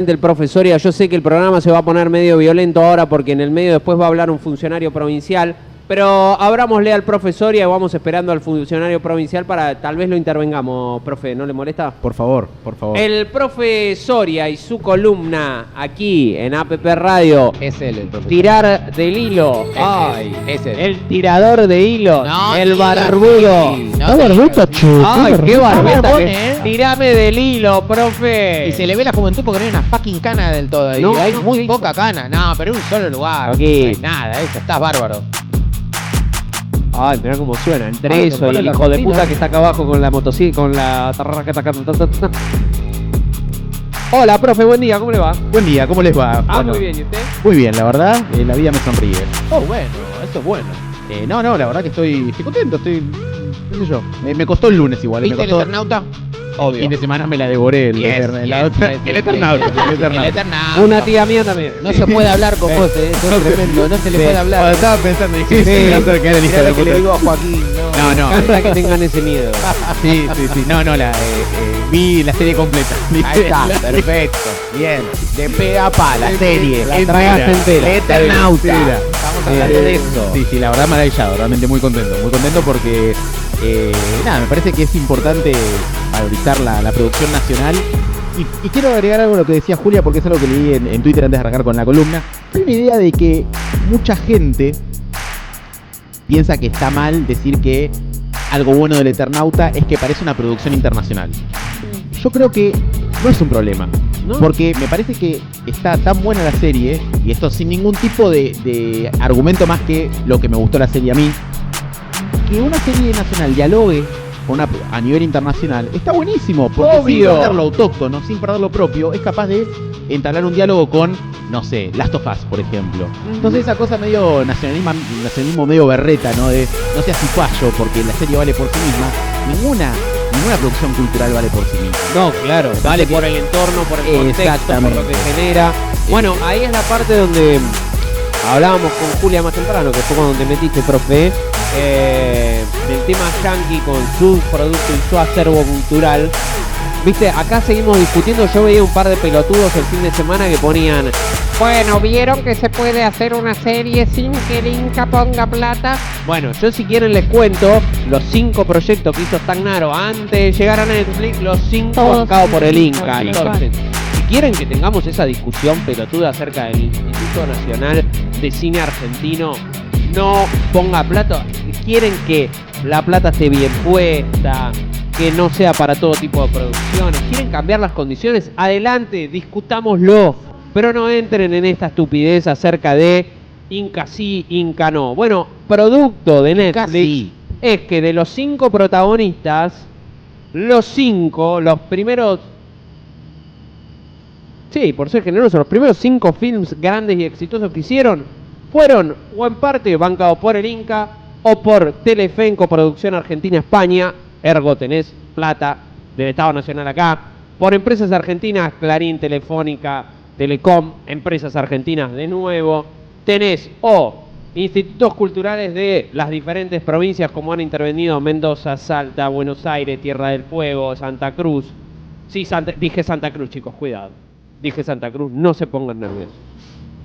El profesor, yo sé que el programa se va a poner medio violento ahora porque en el medio después va a hablar un funcionario provincial, pero abrámosle al profesor y vamos esperando al funcionario provincial para tal vez lo intervengamos, profe, ¿no le molesta? Por favor, por favor. El profe Soria y su columna aquí en APP Radio. Es él el profesor. Tirar del hilo. Ay, es él. El tirador de hilo. No, el diga barbudo. así, Está barbeta, che. Ay, qué barbeta. barbón, Tirame del hilo, profe. Y se le ve la juventud porque no hay una fucking cana del todo ahí. No, Hay no, muy ¿qué poca cana. No, pero en un solo lugar. Aquí. No hay nada, eso, estás bárbaro. Ay, mirá cómo suena. Entre Ay, eso, le el pone hijo la de cortina. puta que está acá abajo con la motocicleta, con la... Hola, profe, buen día, ¿cómo le va? Buen día, ¿cómo les va? Bueno, Muy bien, ¿y usted? Muy bien, la verdad, la vida me sonríe. Oh, bueno, esto es bueno. No, la verdad que estoy contento, qué sé yo. Me costó el lunes igual. ¿Viste me el costó, Eternauta? Fin Obvio. de semana me la devoré el Yes, Eternauta. yes, El Eternauta. El Eternauta. Una tía mía también. No se puede hablar con vos, eso es tremendo. No se le puede Cuando hablar. estaba pensando, dije, Sí. me va a hacer caer el hijo de Mirá que le digo puta. a Joaquín, no. No, Hasta que tengan ese miedo. sí. No, vi la serie completa. Ahí está, perfecto. Bien. De pe a pa, la serie. La tragaste entera. Eternauta. Entera. Estamos hablando de eso. Sí, la verdad maravillado, realmente muy contento porque me parece que es importante valorizar la producción nacional y quiero agregar algo a lo que decía Julia porque es algo que leí en Twitter antes de arrancar con la columna. Hay una idea de que mucha gente piensa que está mal decir que algo bueno del Eternauta es que parece una producción internacional. Yo creo que no es un problema. ¿No? Porque me parece que está tan buena la serie, y esto sin ningún tipo de argumento más que lo que me gustó la serie a mí, que una serie nacional dialogue a nivel internacional está buenísimo, porque sin Obvio. perder lo autóctono, sin perder lo propio, es capaz de entablar un diálogo con, no sé, Last of Us, por ejemplo. Entonces esa cosa medio nacionalismo medio berreta, ¿no? De no seas cipayo porque la serie vale por sí misma. Ninguna producción cultural vale por sí misma. No, claro, vale por el entorno, por el contexto, por Exactamente. lo que genera. Bueno, ahí es la parte donde hablábamos con Julia más temprano, que fue cuando te metiste, profe, del tema yankee con su producto y su acervo cultural. Viste, acá seguimos discutiendo, yo veía un par de pelotudos el fin de semana que ponían, bueno, ¿vieron que se puede hacer una serie sin que el Inca ponga plata? Bueno, yo si quieren les cuento los 5 proyectos que hizo Stagnaro antes de llegar a Netflix, los 5 Todos bancados por el Inca. sí, Entonces, si quieren que tengamos esa discusión pelotuda acerca del Instituto Nacional de Cine Argentino, no ponga plata, quieren que la plata esté bien puesta, que no sea para todo tipo de producciones, quieren cambiar las condiciones, adelante, discutámoslo, pero no entren en esta estupidez acerca de Inca sí, Inca no. Bueno, producto de Netflix sí. es que de los 5 protagonistas, los 5, los primeros... Sí, por ser generoso, los primeros 5 films grandes y exitosos que hicieron fueron o en parte bancados por el Inca o por Telefe en coproducción Argentina-España, ergo tenés plata del Estado Nacional acá, por empresas argentinas, Clarín, Telefónica, Telecom, empresas argentinas de nuevo, tenés o institutos culturales de las diferentes provincias como han intervenido Mendoza, Salta, Buenos Aires, Tierra del Fuego, Santa Cruz. Sí, dije Santa Cruz, chicos, cuidado. Dije Santa Cruz, no se pongan nerviosos.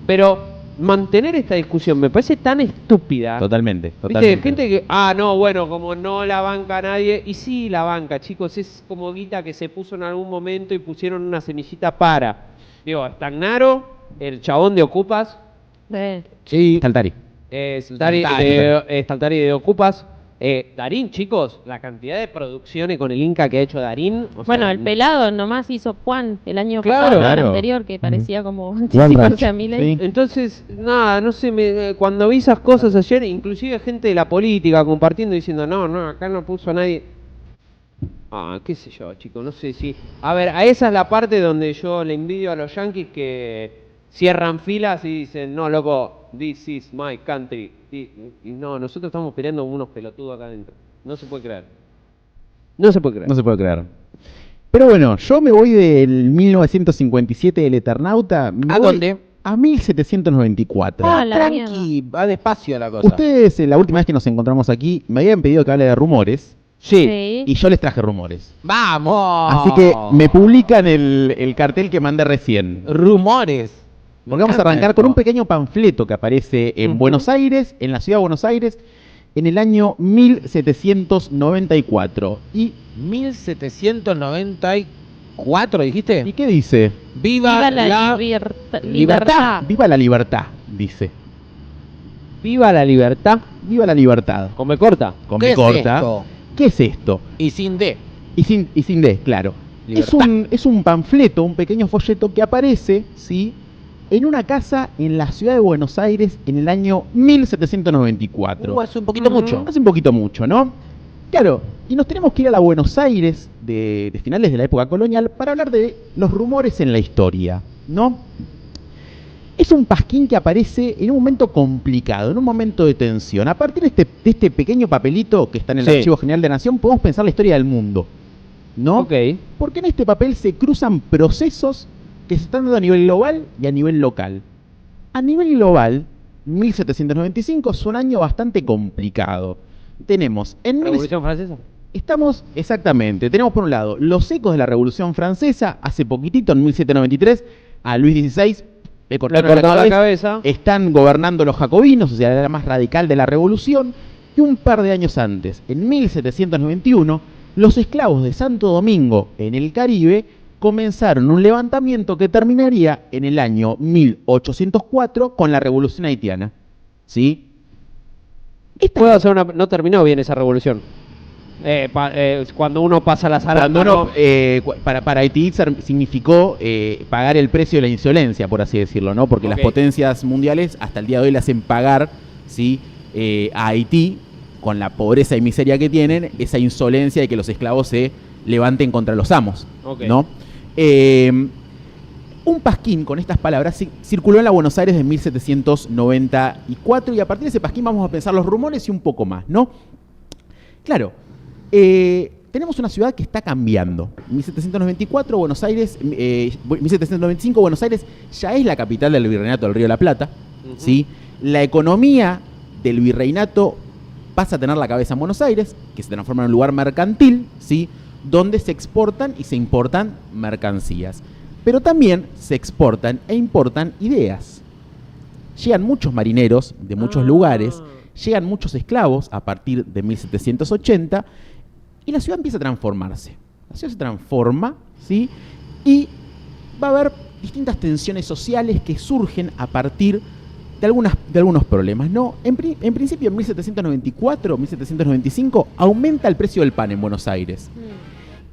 Pero mantener esta discusión me parece tan estúpida. Totalmente. ¿Viste? Gente que, no, bueno, como no la banca nadie. Y sí la banca, chicos, es como guita que se puso en algún momento y pusieron una semillita para. Digo, Stagnaro, el chabón de Ocupas. Sí. Saltari. Staltari de Ocupas. Darín, chicos, la cantidad de producciones con el Inca que ha hecho Darín. O sea, Bueno, el pelado nomás hizo Juan el año Claro. pasado, el Claro. anterior, que parecía como Juan anticiparse Ranch. a Milei. Sí. Entonces, nada, no sé, cuando vi esas cosas ayer, inclusive gente de la política compartiendo diciendo, no, acá no puso a nadie. Qué sé yo, chicos, no sé si... A ver, a esa es la parte donde yo le envidio a los yanquis que cierran filas y dicen, no, loco, this is my country. Y no, nosotros estamos peleando como unos pelotudos acá adentro. No se puede creer. No se puede creer. No se puede creer. Pero bueno, yo me voy del 1957 del Eternauta. ¿A dónde? A 1794. La Tranqui, va despacio la cosa. Ustedes, la última vez que nos encontramos aquí, me habían pedido que hable de rumores. Sí. Y yo les traje rumores. ¡Vamos! Así que me publican el cartel que mandé recién. Rumores. Porque vamos a arrancar con un pequeño panfleto que aparece en Buenos Aires, en la ciudad de Buenos Aires, en el año 1794. ¿Y 1794, dijiste? qué dice? Viva, Viva la libertad. Viva la libertad, dice. Viva la libertad. Viva la libertad. Con B corta. Con ¿Qué B es corta. esto? ¿Qué es esto? Y sin D. Y sin D, claro. Libertad. Es un panfleto, un pequeño folleto que aparece, ¿sí?, en una casa en la ciudad de Buenos Aires en el año 1794. Hace un poquito mucho. Hace un poquito mucho, ¿no? Claro, y nos tenemos que ir a la Buenos Aires de finales de la época colonial para hablar de los rumores en la historia, ¿no? Es un pasquín que aparece en un momento complicado, en un momento de tensión. A partir de este pequeño papelito que está en el Sí. Archivo General de la Nación, podemos pensar la historia del mundo, ¿no? Ok. Porque en este papel se cruzan procesos que se están dando a nivel global y a nivel local. A nivel global, 1795 es un año bastante complicado. Tenemos Revolución Francesa. Exactamente, tenemos por un lado los ecos de la Revolución Francesa, hace poquitito, en 1793, a Luis XVI le cortaron la cabeza. Están gobernando los jacobinos, o sea, la más radical de la revolución, y un par de años antes, en 1791, los esclavos de Santo Domingo, en el Caribe, comenzaron un levantamiento que terminaría en el año 1804 con la Revolución Haitiana. ¿Sí? Puedo hacer una. No terminó bien esa revolución. Cuando uno pasa la sala. Cuando uno, para Haití significó pagar el precio de la insolencia, por así decirlo, ¿no? Porque las Ok. potencias mundiales hasta el día de hoy le hacen pagar, ¿sí?, a Haití, con la pobreza y miseria que tienen, esa insolencia de que los esclavos se levanten contra los amos, Ok. ¿no? Un pasquín con estas palabras circuló en la Buenos Aires de 1794 y a partir de ese pasquín vamos a pensar los rumores y un poco más, ¿no? Claro, tenemos una ciudad que está cambiando. 1794, Buenos Aires, 1795, Buenos Aires ya es la capital del Virreinato del Río de la Plata, ¿sí? La economía del virreinato pasa a tener la cabeza en Buenos Aires, que se transforma en un lugar mercantil, ¿sí?, donde se exportan y se importan mercancías. Pero también se exportan e importan ideas. Llegan muchos marineros de muchos lugares, llegan muchos esclavos a partir de 1780 y la ciudad empieza a transformarse. La ciudad se transforma, ¿sí?, y va a haber distintas tensiones sociales que surgen a partir de algunos problemas, ¿no? En principio, en 1794, 1795, aumenta el precio del pan en Buenos Aires.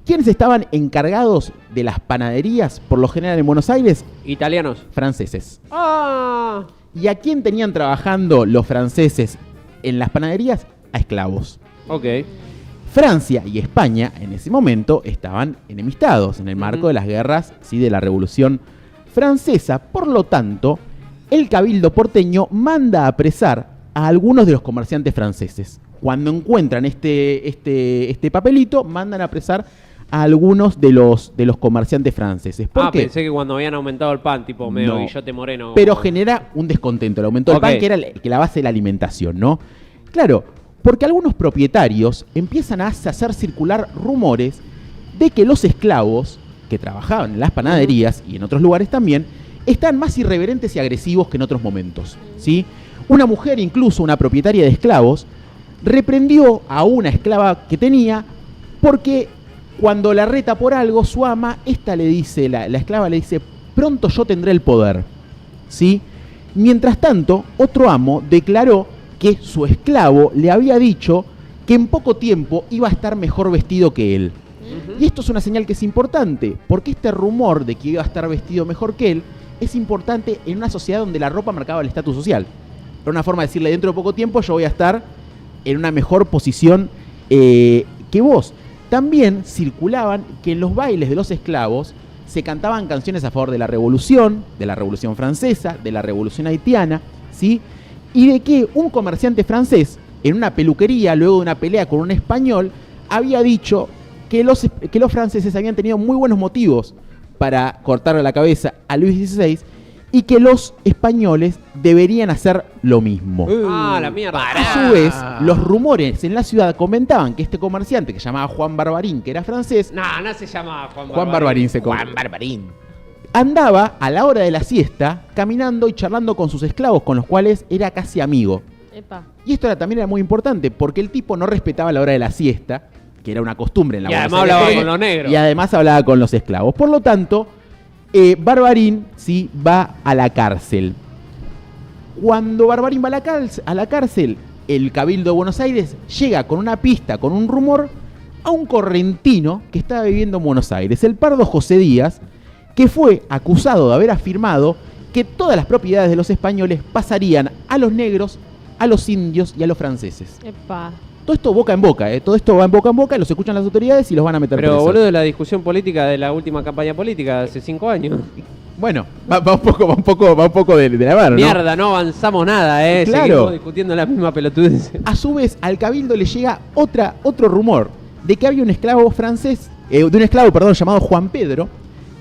¿Quiénes estaban encargados de las panaderías, por lo general en Buenos Aires? Italianos. Franceses. ¡Ah! ¿Y a quién tenían trabajando los franceses en las panaderías? A esclavos. Ok. Francia y España en ese momento estaban enemistados en el marco de las guerras, ¿sí?, de la Revolución Francesa. Por lo tanto, el cabildo porteño manda a apresar a algunos de los comerciantes franceses. Cuando encuentran este papelito, mandan a apresar a algunos de los comerciantes franceses. ¿Por qué? Pensé que cuando habían aumentado el pan, tipo medio No. Guillote Moreno. Pero genera un descontento. El aumento del Ok. pan, que era la base de la alimentación, ¿no? Claro, porque algunos propietarios empiezan a hacer circular rumores de que los esclavos que trabajaban en las panaderías y en otros lugares también están más irreverentes y agresivos que en otros momentos, ¿sí? Una mujer, incluso una propietaria de esclavos, reprendió a una esclava que tenía porque cuando la reta por algo, su ama, la esclava le dice, pronto yo tendré el poder, ¿sí? Mientras tanto, otro amo declaró que su esclavo le había dicho que en poco tiempo iba a estar mejor vestido que él. Y esto es una señal que es importante, porque este rumor de que iba a estar vestido mejor que él es importante en una sociedad donde la ropa marcaba el estatus social. Era una forma de decirle, dentro de poco tiempo yo voy a estar en una mejor posición que vos. También circulaban que en los bailes de los esclavos se cantaban canciones a favor de la Revolución Francesa, de la Revolución Haitiana, ¿sí? Y de que un comerciante francés, en una peluquería, luego de una pelea con un español, había dicho que los franceses habían tenido muy buenos motivos para cortarle la cabeza a Luis XVI y que los españoles deberían hacer lo mismo. La mierda. A su vez, los rumores en la ciudad comentaban que este comerciante que se llamaba Juan Barbarín, que era francés, No se llama Juan Barbarín se Juan Barbarín. andaba a la hora de la siesta caminando y charlando con sus esclavos, con los cuales era casi amigo. Epa. Y esto también era muy importante porque el tipo no respetaba la hora de la siesta, que era una costumbre en la Y Buenos además Aires. hablaba con los negros. Y además hablaba con los esclavos. Por lo tanto, Barbarín sí va a la cárcel. Cuando Barbarín va a la cárcel, el Cabildo de Buenos Aires llega con una pista, con un rumor, a un correntino que estaba viviendo en Buenos Aires, el pardo José Díaz, que fue acusado de haber afirmado que todas las propiedades de los españoles pasarían a los negros, a los indios y a los franceses. Epa. Todo esto boca en boca, todo esto va en boca, los escuchan las autoridades y los van a meter Pero, presos. boludo, la discusión política de la última campaña política de hace 5 años. Bueno, va un poco de la mano, ¿no? Mierda, no avanzamos nada, Claro. Seguimos discutiendo la misma pelotudez. A su vez, al Cabildo le llega otro rumor de que había un esclavo francés, llamado Juan Pedro,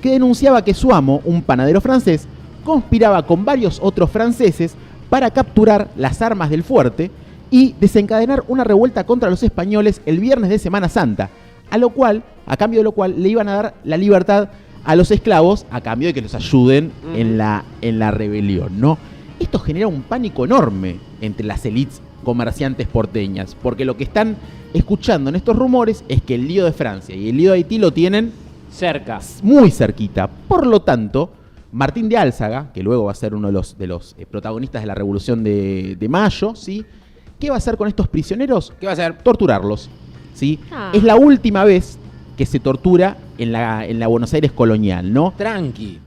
que denunciaba que su amo, un panadero francés, conspiraba con varios otros franceses para capturar las armas del fuerte y desencadenar una revuelta contra los españoles el viernes de Semana Santa, a cambio de lo cual le iban a dar la libertad a los esclavos a cambio de que los ayuden en la rebelión, ¿no? Esto genera un pánico enorme entre las élites comerciantes porteñas, porque lo que están escuchando en estos rumores es que el lío de Francia y el lío de Haití lo tienen Cerca. muy cerquita. Por lo tanto, Martín de Álzaga, que luego va a ser uno de los protagonistas de la Revolución de Mayo, ¿sí? ¿Qué va a hacer con estos prisioneros? ¿Qué va a hacer? Torturarlos, ¿sí? Ah. Es la última vez que se tortura en la Buenos Aires colonial, ¿no? Tranqui.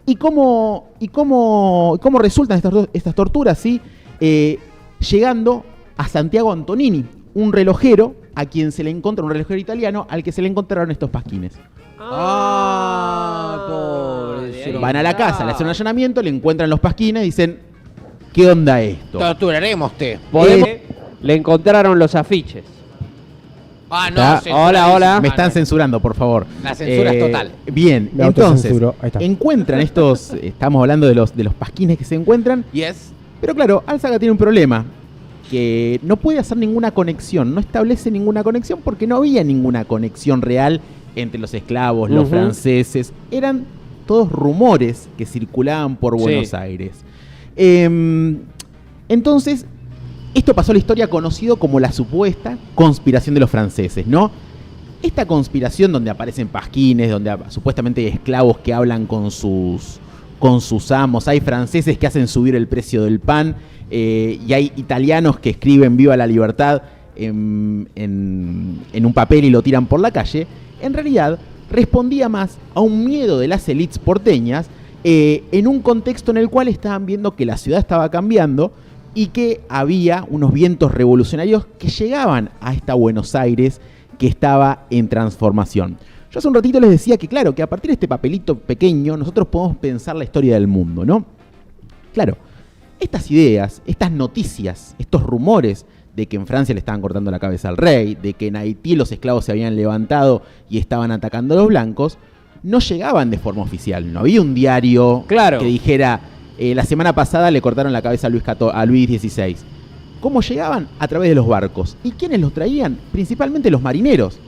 ¿Y cómo resultan estas torturas? ¿Sí? Llegando a Santiago Antonini, un relojero a quien se le encontra, un relojero italiano al que se le encontraron estos pasquines. Pobre. de ahí Van a la está. casa, le hacen un allanamiento, le encuentran los pasquines y dicen, ¿qué onda esto? Torturaremos te. Le encontraron los afiches. Ah, Está- Hola. Me están censurando, por favor. La censura es total. Bien, Me entonces, autocensuro. Ahí está. encuentran estamos hablando de los pasquines que se encuentran, Yes. pero claro, Álzaga tiene un problema, que no puede hacer ninguna conexión, no establece ninguna conexión porque no había ninguna conexión real entre los esclavos, los Ujú. franceses, eran todos rumores que circulaban por Buenos Sí. Aires. Entonces, esto pasó a la historia conocido como la supuesta conspiración de los franceses, ¿no? Esta conspiración donde aparecen pasquines, donde supuestamente hay esclavos que hablan con sus amos, hay franceses que hacen subir el precio del pan, y hay italianos que escriben Viva la Libertad en un papel y lo tiran por la calle, en realidad respondía más a un miedo de las élites porteñas en un contexto en el cual estaban viendo que la ciudad estaba cambiando y que había unos vientos revolucionarios que llegaban a esta Buenos Aires que estaba en transformación. Yo hace un ratito les decía que claro, que a partir de este papelito pequeño nosotros podemos pensar la historia del mundo, ¿no? Claro, estas ideas, estas noticias, estos rumores de que en Francia le estaban cortando la cabeza al rey, de que en Haití los esclavos se habían levantado y estaban atacando a los blancos, no llegaban de forma oficial. No había un diario Claro. que dijera, la semana pasada le cortaron la cabeza a Luis XVI. ¿Cómo llegaban? A través de los barcos. ¿Y quiénes los traían? Principalmente los marineros.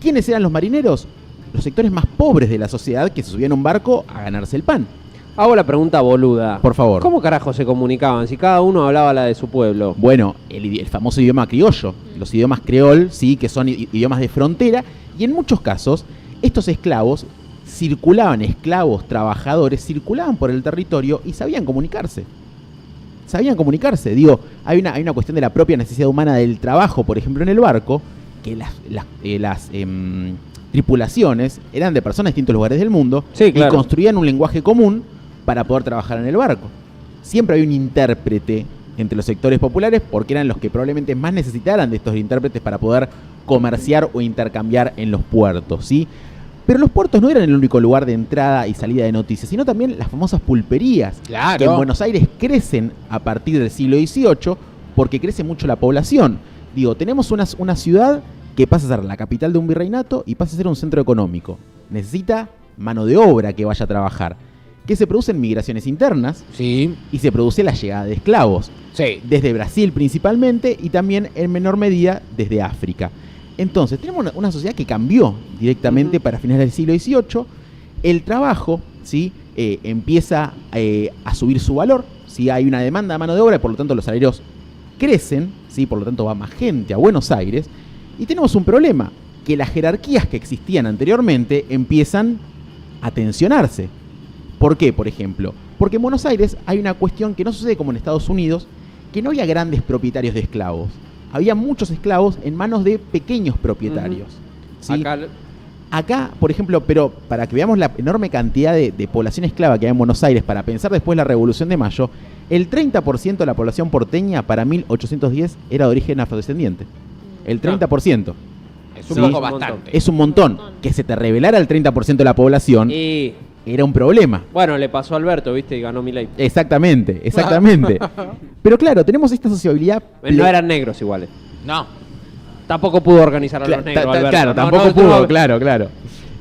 ¿Quiénes eran los marineros? Los sectores más pobres de la sociedad que se subían a un barco a ganarse el pan. Hago la pregunta boluda. Por favor. ¿Cómo carajo se comunicaban si cada uno hablaba la de su pueblo? Bueno, el famoso idioma criollo, los idiomas creol, sí, que son idiomas de frontera, y en muchos casos estos esclavos esclavos, trabajadores, circulaban por el territorio y sabían comunicarse. Digo, hay una cuestión de la propia necesidad humana del trabajo, por ejemplo, en el barco, que las tripulaciones eran de personas de distintos lugares del mundo, Sí, claro. y construían un lenguaje común para poder trabajar en el barco. Siempre hay un intérprete entre los sectores populares porque eran los que probablemente más necesitaran de estos intérpretes para poder comerciar o intercambiar en los puertos, ¿sí? Pero los puertos no eran el único lugar de entrada y salida de noticias, sino también las famosas pulperías, Claro. que en Buenos Aires crecen a partir del siglo XVIII porque crece mucho la población. Digo, tenemos una ciudad que pasa a ser la capital de un virreinato y pasa a ser un centro económico. Necesita mano de obra que vaya a trabajar. que se producen migraciones internas Sí, y se produce la llegada de esclavos, sí. desde Brasil principalmente y también en menor medida desde África. Entonces, tenemos una sociedad que cambió directamente para finales del siglo XVIII. El trabajo, ¿sí? Empieza a subir su valor, ¿sí? Hay una demanda de mano de obra y por lo tanto los salarios crecen, ¿sí? Por lo tanto va más gente a Buenos Aires. Y tenemos un problema, que las jerarquías que existían anteriormente empiezan a tensionarse. ¿Por qué, por ejemplo? Porque en Buenos Aires hay una cuestión que no sucede como en Estados Unidos, que no había grandes propietarios de esclavos. Había muchos esclavos en manos de pequeños propietarios. ¿Sí? Acá, por ejemplo, pero para que veamos la enorme cantidad de población esclava que hay en Buenos Aires, para pensar después la Revolución de Mayo, el 30% de la población porteña para 1810 era de origen afrodescendiente. El 30%. Es un Sí. poco bastante. Es un montón. Que se te revelara el 30% de la población Y era un problema. bueno, le pasó a Alberto, ¿viste? Y ganó Milei. Exactamente, exactamente. Pero claro, tenemos esta sociabilidad... No eran negros iguales. No. Tampoco pudo organizar a los negros, Alberto. Claro, No, tampoco no, pudo, no. claro.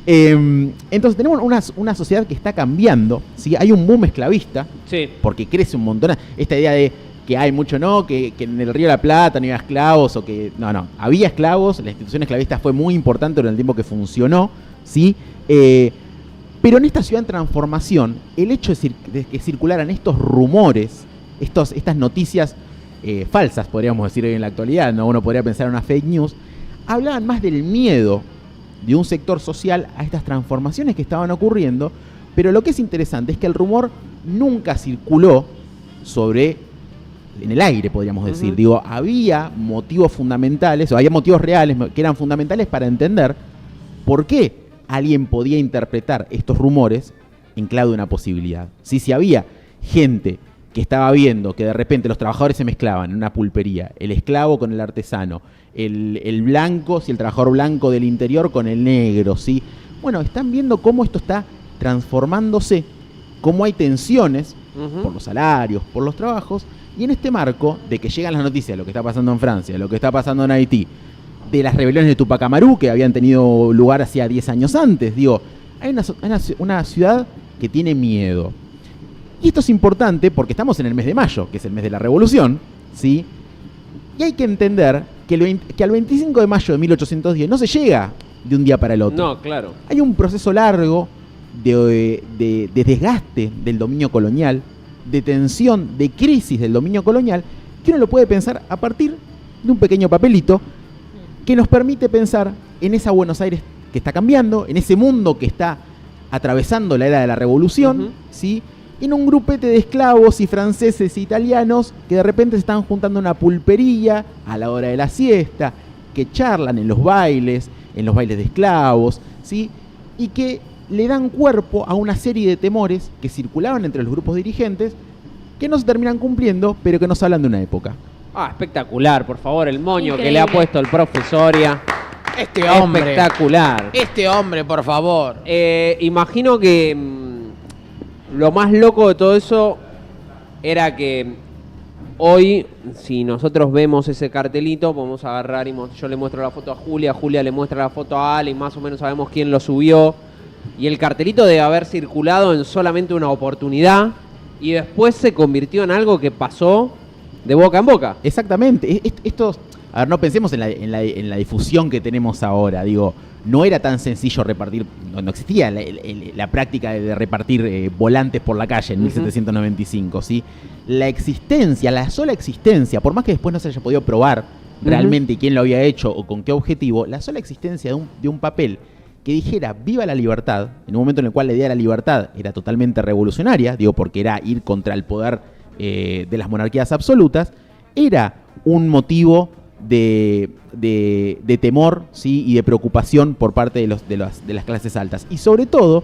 Entonces tenemos una sociedad que está cambiando, ¿sí? Hay un boom esclavista, Sí. porque crece un montón. Esta idea de que hay mucho que en el Río de la Plata no había esclavos, o que... No, había esclavos, la institución esclavista fue muy importante durante el tiempo que funcionó, ¿sí? Pero en esta ciudad en transformación, el hecho de que circularan estos rumores, estas noticias falsas, podríamos decir hoy en la actualidad, ¿no? Uno podría pensar en una fake news, hablaban más del miedo de un sector social a estas transformaciones que estaban ocurriendo, pero lo que es interesante es que el rumor nunca circuló en el aire, podríamos decir. Ujú. Digo, había motivos fundamentales, o había motivos reales que eran fundamentales para entender por qué alguien podía interpretar estos rumores en clave de una posibilidad. Si había gente que estaba viendo que de repente los trabajadores se mezclaban en una pulpería, el esclavo con el artesano, el blanco, el trabajador blanco del interior con el negro, ¿sí? Bueno, están viendo cómo esto está transformándose, cómo hay tensiones Ujú. por los salarios, por los trabajos, y en este marco de que llegan las noticias de lo que está pasando en Francia, de lo que está pasando en Haití, de las rebeliones de Tupac Amaru que habían tenido lugar hacía 10 años antes, digo, hay una ciudad que tiene miedo. Y esto es importante porque estamos en el mes de mayo, que es el mes de la Revolución, ¿sí? Y hay que entender que al 25 de mayo de 1810 no se llega de un día para el otro. No, claro. Hay un proceso largo de desgaste del dominio colonial, de tensión, de crisis del dominio colonial, que uno lo puede pensar a partir de un pequeño papelito que nos permite pensar en esa Buenos Aires que está cambiando, en ese mundo que está atravesando la era de la Revolución, Ujú. ¿sí? En un grupete de esclavos y franceses e italianos que de repente se están juntando en una pulpería a la hora de la siesta, que charlan en los bailes de esclavos, ¿sí? Y que le dan cuerpo a una serie de temores que circulaban entre los grupos dirigentes que no se terminan cumpliendo, pero que nos hablan de una época. Ah, espectacular, por favor, el moño que Increíble. le ha puesto el profesoria. Este hombre. Espectacular. Este hombre, por favor. Imagino que lo más loco de todo eso era que hoy, si nosotros vemos ese cartelito, podemos agarrar y yo le muestro la foto a Julia le muestra la foto a Ale y más o menos sabemos quién lo subió. Y el cartelito debe haber circulado en solamente una oportunidad y después se convirtió en algo que pasó de boca en boca. Exactamente. Esto, a ver, no pensemos en la difusión que tenemos ahora. Digo, no era tan sencillo repartir, no existía la práctica de repartir volantes por la calle en Ujú. 1795, ¿sí? La sola existencia, por más que después no se haya podido probar realmente quién lo había hecho o con qué objetivo, la sola existencia de un papel que dijera viva la libertad, en un momento en el cual la idea de la libertad era totalmente revolucionaria, digo, porque era ir contra el poder de las monarquías absolutas, era un motivo de temor, ¿sí? Y de preocupación por parte de las clases altas. Y sobre todo,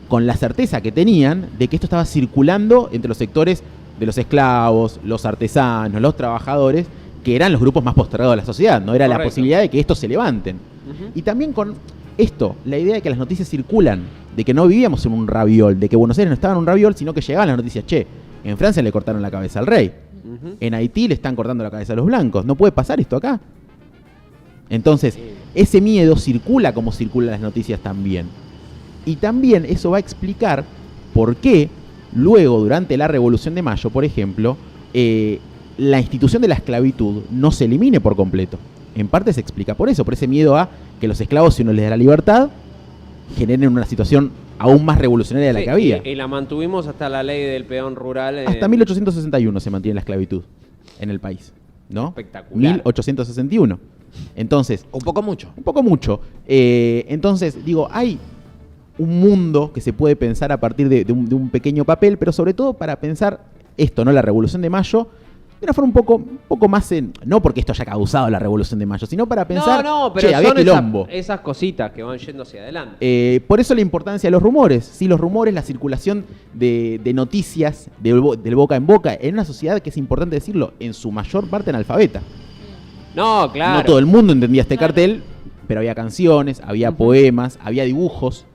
con la certeza que tenían de que esto estaba circulando entre los sectores de los esclavos, los artesanos, los trabajadores, que eran los grupos más postergados de la sociedad. No era la Correcto. posibilidad de que estos se levanten. Ujú. Y también con esto, la idea de que las noticias circulan, de que no vivíamos en un raviol, de que Buenos Aires no estaba en un raviol, sino que llegaban las noticias, che, en Francia le cortaron la cabeza al rey, Ujú. en Haití le están cortando la cabeza a los blancos, no puede pasar esto acá. Entonces, ese miedo circula como circulan las noticias también. Y también eso va a explicar por qué luego, durante la Revolución de Mayo, por ejemplo, la institución de la esclavitud no se elimine por completo. En parte se explica por eso, por ese miedo a que los esclavos, si uno les da la libertad, generen una situación aún más revolucionaria de la que había. Y la mantuvimos hasta la ley del peón rural. Hasta 1861 se mantiene la esclavitud en el país, ¿no? Espectacular. 1861. Entonces, Un poco mucho. un poco mucho. Entonces, digo, hay un mundo que se puede pensar a partir de un pequeño papel, pero sobre todo para pensar esto, ¿no? La Revolución de Mayo, de una forma un poco más no porque esto haya causado la Revolución de Mayo, sino para pensar, pero che, había son quilombo. esas cositas que van yendo hacia adelante. Por eso la importancia de los rumores. Sí, los rumores, la circulación de noticias del boca en boca, en una sociedad que es importante decirlo, en su mayor parte analfabeta. No, claro. No todo el mundo entendía este Claro. cartel, pero había canciones, había poemas, había dibujos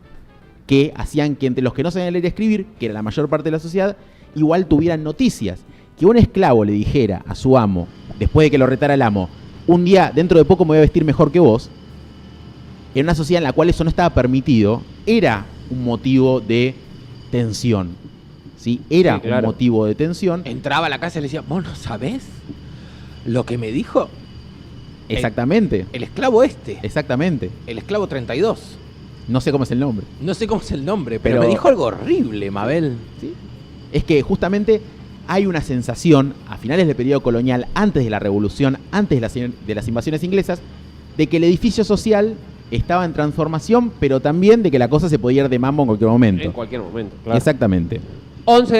que hacían que entre los que no sabían leer y escribir, que era la mayor parte de la sociedad, igual tuvieran noticias. Que un esclavo le dijera a su amo, después de que lo retara el amo, un día, dentro de poco me voy a vestir mejor que vos, en una sociedad en la cual eso no estaba permitido, era un motivo de tensión. ¿Sí? Era Sí, claro. un motivo de tensión. Entraba a la casa y le decía, vos no sabés lo que me dijo Exactamente. el esclavo Exactamente. el esclavo 32. No sé cómo es el nombre. No sé cómo es el nombre, pero Pero- me dijo algo horrible, Mabel. ¿Sí? Es que justamente hay una sensación, a finales del periodo colonial, antes de la revolución, antes de las invasiones inglesas, de que el edificio social estaba en transformación, pero también de que la cosa se podía ir de mambo en cualquier momento. En cualquier momento, claro. Exactamente. 11 de la